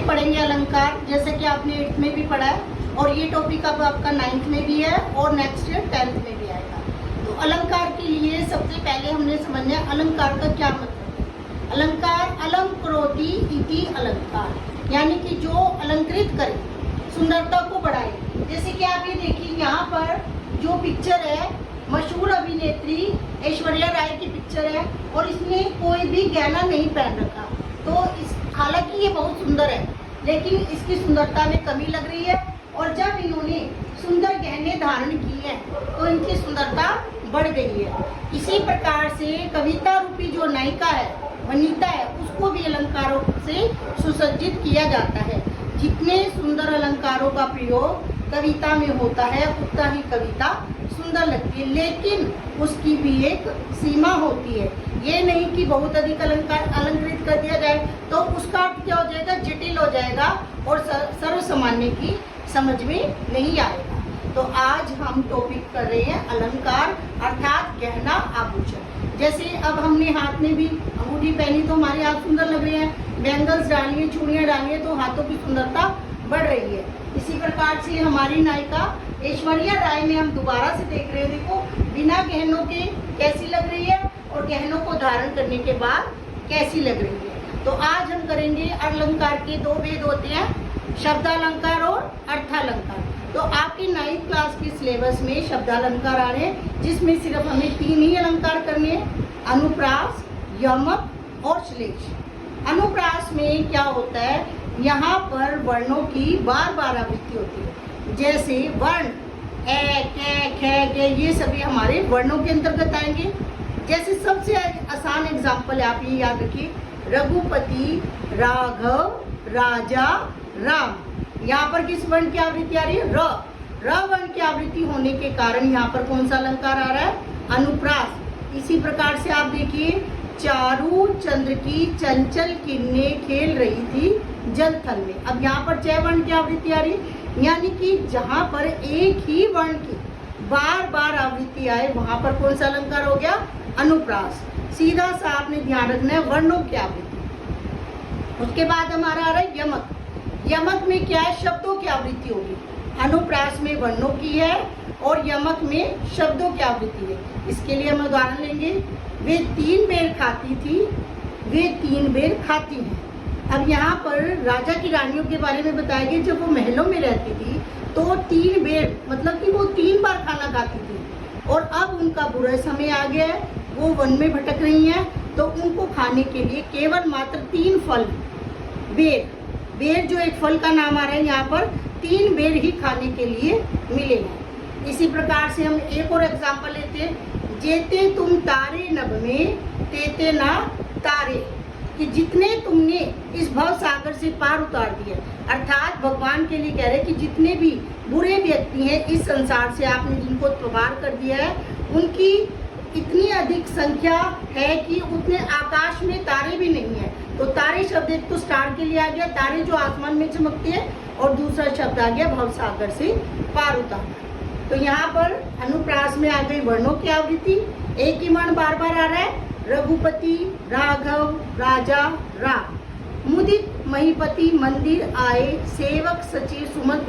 पढ़ेंगे अलंकार, जैसे कि आपने 8th में भी पढ़ा है और ये टॉपिक अब आपका 9th में भी है और नेक्स्ट ईयर 10th में भी आएगा। तो अलंकार के लिए सबसे पहले हमने समझना है अलंकार का क्या मतलब है। अलंकार अलंकरोति इति अलंकार, यानी कि जो अलंकृत करे, सुंदरता को बढ़ाए। जैसे कि आप ये देखिए यहाँ पर जो पिक्चर है, मशहूर अभिनेत्री ऐश्वर्या राय की पिक्चर है और इसने कोई भी गहना नहीं पहन रखा। तो इस हालांकि ये बहुत सुंदर है, लेकिन इसकी सुंदरता में कमी लग रही है और जब इन्होंने सुंदर गहने धारण किए हैं तो इनकी सुंदरता बढ़ गई है। इसी प्रकार से कविता रूपी जो नायिका है, वनिता है, उसको भी अलंकारों से सुसज्जित किया जाता है। जितने सुंदर अलंकारों का प्रयोग कविता में होता है उतना ही कविता सुंदर लगती है, लेकिन उसकी भी एक सीमा होती है। ये नहीं कि बहुत अधिक अलंकृत कर दिया जाए तो उसका अर्थ क्या हो जाएगा, जटिल हो जाएगा और सर्वसामान्य की समझ में नहीं आएगा। तो आज हम टॉपिक कर रहे हैं अलंकार अर्थात गहना आभूषण। जैसे अब हमने हाथ में भी अंगूठी पहनी तो हमारे हाथ सुंदर लग रहे हैं, बैंगल्स डालिए, चूड़ियाँ डालिए तो हाथों की सुंदरता बढ़ रही है। इसी प्रकार से हमारी नायिका ऐश्वर्या राय में हम दोबारा से देख रहे हैं, देखो बिना गहनों के कैसी लग रही है और गहनों को धारण करने के बाद कैसी लग रही है। तो आज हम करेंगे अलंकार के दो भेद होते हैं, शब्दालंकार और अर्थालंकार। तो आपकी 9th क्लास के सिलेबस में शब्दालंकार आ रहे हैं, जिसमें सिर्फ हमें 3 ही अलंकार करने हैं, अनुप्रास, यमक और श्लेष। अनुप्रास में क्या होता है, यहाँ पर वर्णों की बार बार आवृत्ति होती है। जैसे वर्ण ए, कै, खे, गे, ये सभी हमारे वर्णों के अंतर्गत आएंगे। जैसे सबसे आसान एग्जाम्पल आप ये याद रखिए, रघुपति, राघव, राजा, राम। यहाँ पर किस वर्ण की आवृत्ति आ रही है, र वर्ण की आवृत्ति होने के कारण यहाँ पर कौन सा अलंकार आ रहा है, अनुप्रास। इसी प्रकार से आप देखिए, चारू चंद्र की चंचल किरणें खेल रही थी जल थल में। अब यहाँ पर च वर्ण की आवृत्ति आ रही, यानी कि जहाँ पर एक ही वर्ण की बार बार आवृत्ति आए वहां पर कौन सा अलंकार हो गया, अनुप्रास। सीधा सा आपने ध्यान रखना है वर्णों की आवृत्ति। उसके बाद हमारा आ रहा है यमक। यमक में क्या है, शब्दों की आवृत्ति होगी। अनुप्रास में वर्णों की है और यमक में शब्दों की आवृत्ति है। इसके लिए हम उदाहरण लेंगे, वे 3 बेर खाती थी, वे 3 बेर खाती हैं। अब यहाँ पर राजा की रानियों के बारे में बताया गया, जब वो महलों में रहती थी तो 3 बेर मतलब कि वो 3 बार खाना खाती थी और अब उनका बुरा समय आ गया है, वो वन में भटक रही हैं, तो उनको खाने के लिए केवल मात्र 3 फल, बेर जो एक फल का नाम आ रहा है, यहाँ पर 3 बेर ही खाने के लिए मिले हैं। इसी प्रकार से हम एक और एग्जाम्पल लेते हैं, जेते तुम तारे नभ में तेते ना तारे, कि जितने तुमने इस भव सागर से पार उतार दिया। अर्थात भगवान के लिए कह रहे हैं कि जितने भी बुरे व्यक्ति हैं इस संसार से आपने जिनको पार कर दिया है, उनकी इतनी अधिक संख्या है कि उतने आकाश में तारे भी नहीं है। तो तारे शब्द एक तो स्टार के लिए आ गया, तारे जो आसमान में चमकते हैं, और दूसरा शब्द आ गया भव सागर से पार उतारना। तो यहाँ पर अनुप्रास में आ गई वर्णों की आवृत्ति, एक ही वर्ण बार बार आ रहा है, रघुपति, राघव, राजा, राम। मुदित महीपति मंदिर आए, सेवक सचिव सुमत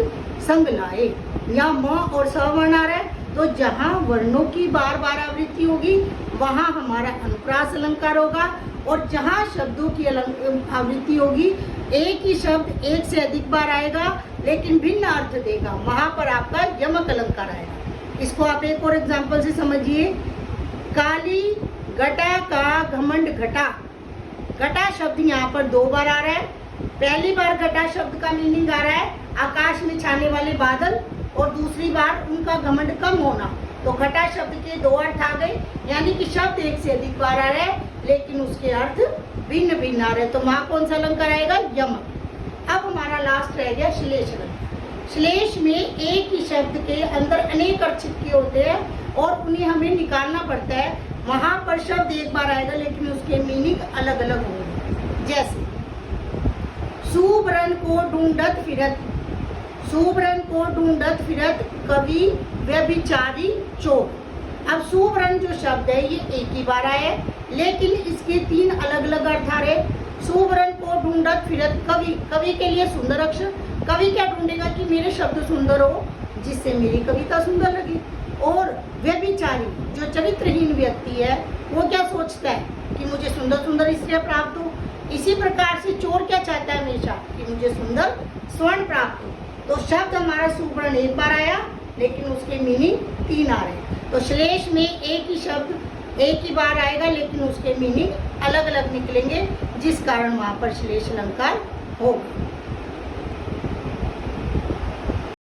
संग लाए। यहाँ म और स वर्ण आ रहा है, तो जहाँ वर्णों की बार बार आवृत्ति होगी वहाँ हमारा अनुप्रास अलंकार होगा, और जहाँ शब्दों की आवृत्ति होगी, एक ही शब्द एक से अधिक बार आएगा लेकिन भिन्न अर्थ देगा, वहाँ पर आपका यमक अलंकार आएगा। इसको आप एक और एग्जाम्पल से समझिए, काली घटा का घमंड घटा। घटा शब्द यहाँ पर 2 बार आ रहा है। पहली बार घटा शब्द का मीनिंग आ रहा है आकाश में छाने वाले बादल, और दूसरी बार उनका घमंड कम होना। तो घटा शब्द के 2 अर्थ आ गए, यानी कि शब्द एक से अधिक बार आ रहा है लेकिन उसके अर्थ भिन्न भिन्न आ रहे हैं। तो वहाँ कौन सा अलंकार आएगा, यमक। अब हमारा लास्ट रह गया श्लेष अलंकार। श्लेष में एक ही शब्द के अंदर अनेक अर्थ छिपके होते हैं और उन्हें हमें निकालना पड़ता है। वहां पर शब्द एक बार आएगा लेकिन उसके मीनिंग अलग अलग होंगे। जैसे सुब्रन को ढूंढत फिरत, सुब्रन को ढूंढत फिरत कवि व्यभिचारी चोर। अब सुब्रन जो शब्द है ये एक ही बार आया है लेकिन इसके 3 अलग अलग अर्थ आ रहे। सुब्रन को वो ढूंढत फिरत कवि, कवि के लिए सुंदर अक्षर, कवि क्या ढूंढेगा कि मेरे शब्द सुंदर हो जिससे मेरी कविता सुंदर लगे। और व्यभिचारी जो चरित्रहीन व्यक्ति है वो क्या सोचता है कि मुझे सुंदर सुंदर स्त्रियां प्राप्त हो। इसी प्रकार से चोर क्या चाहता है हमेशा कि मुझे सुंदर स्वर्ण प्राप्त हो। तो शब्द हमारा सुवर्ण एक बार आया लेकिन उसके मीनिंग 3 आ रहे। तो श्लेष में एक ही शब्द एक ही बार आएगा लेकिन उसके मीनिंग अलग अलग निकलेंगे, जिस कारण वहां पर श्लेष अलंकार होगा।